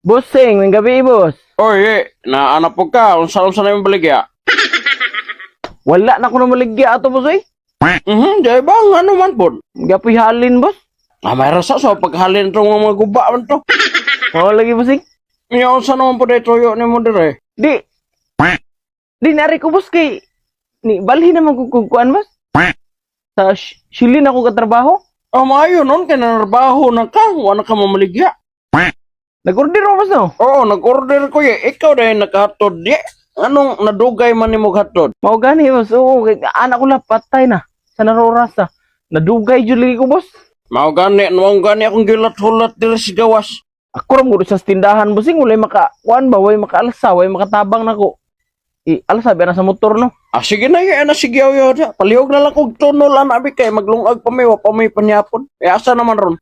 Bossing, ng gabi, boss. Oy, naanap po ka. Unsa-unsa na yung baligya? Wala na ko na maligya ato, boss, eh. Jay bang, ano man po? Gapoy halin, boss. May rasa sa paghalin itong mga guba man to. Oo, lagi, bossing. Iya, unsa naman po dito tuyo ni mo dire? Di nari ko, boss, kay... Ni, balhin naman kukuan, boss. Sa Shilin ako katrabaho. Maayo nun, kaya nanarbaho na ka. Wala ka mamaligya. Nag-order mo, boss, no? Oo, nag-order ko ikaw dahil nakahatod di. Anong nadugay man ni mo hatod? Mao gani, boss. Oo, kay anak ko lang patay na. Sa narorasa. Nadugay jud lagi ko, boss. Mao gani akong gilat-hulat diri sa gawas. Ako ram gud sa tindahan, bossing. Walay kuan ba? Way makaalsa, way makatabang nako. Alsa ba na sa motor, no? Sige na yan, sige yaw palihog na lang kog tunol abi kay maglungag pa may panyapon. Asa naman ron?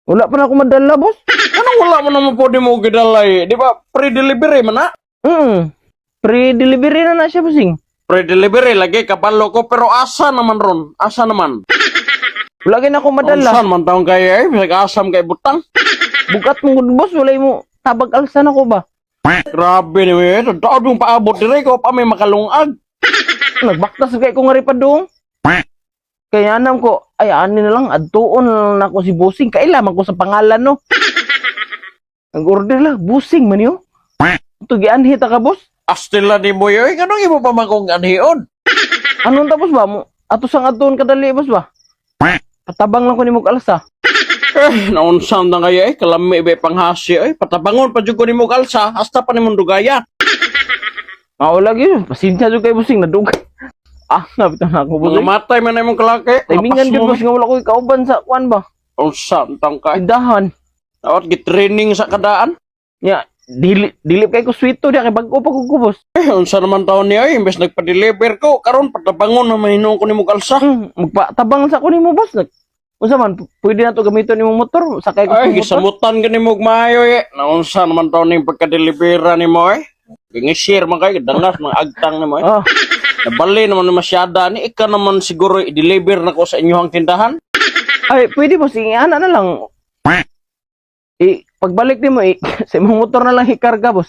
Wala pa na ako madala, boss. Anong wala mo naman po di mo gidalay? Di ba pre-delivery man na? Pre-delivery na siya, bossing. Pre-delivery lagi kabalo ko pero asa naman ron? Asa naman? Wala gid ako madala. Unsan man taong kay bisag asam kay butang? Bukat mo gud, boss. Walay mo tabag alsa na ko ba? Grabe ni mo ito. Daod mong paabot dire ko pa may makalungag. Nagbaktas kay ko nga rin pa doon. Kaya anam ko, ay ani na lang, adtuon na ako si Bossing. Kailaman ko sa pangalan, no? Nag-order lang, Bossing man yun. Ito, gianhit ka, boss? Astila ni mo yun. Anong imo pa man kong anhiyon? Anong tapos ba? Ato sang adtuon kadali, boss ba? Patabang lang ko ni mo kalsa. Naunsan na kaya kalami ba panghasi patabangon pa jud ko nimo kalsa hasta pa nimong dugaya. Lagi yun, pasensya dyan kay Bossing, nadugay. Nabitan na ako, Bossing. Matay man na imong kalaki. Timingan dyan, boss, nga wala ko ikauban sa kuan ba? Unsan tang kay? Tindahan. Awat gi-training sa kadaan. Ya, dilip kay ko sweeto diya, kay bago pa ko, boss. Unsa naman taon niya imbes nagpa-deliver ko karon patabangon na mahinom ko nimo kalsa. Magpatabang sa ko ni mo, boss. Unsa man, pwede na to gamiton imong motor, sakay ko sa motor. Gisamutan ka nimo maayo Naunsa naman taon ning pagka-delivera nimo Gini-share man kay dangas mga agtang nimo Nabali naman na masyada ni ika naman siguro i-deliver na ko sa inyong tindahan. Ay, pwede, boss, ana na lang. Pagbalik ni mo, sa imong motor na lang ikarga, boss.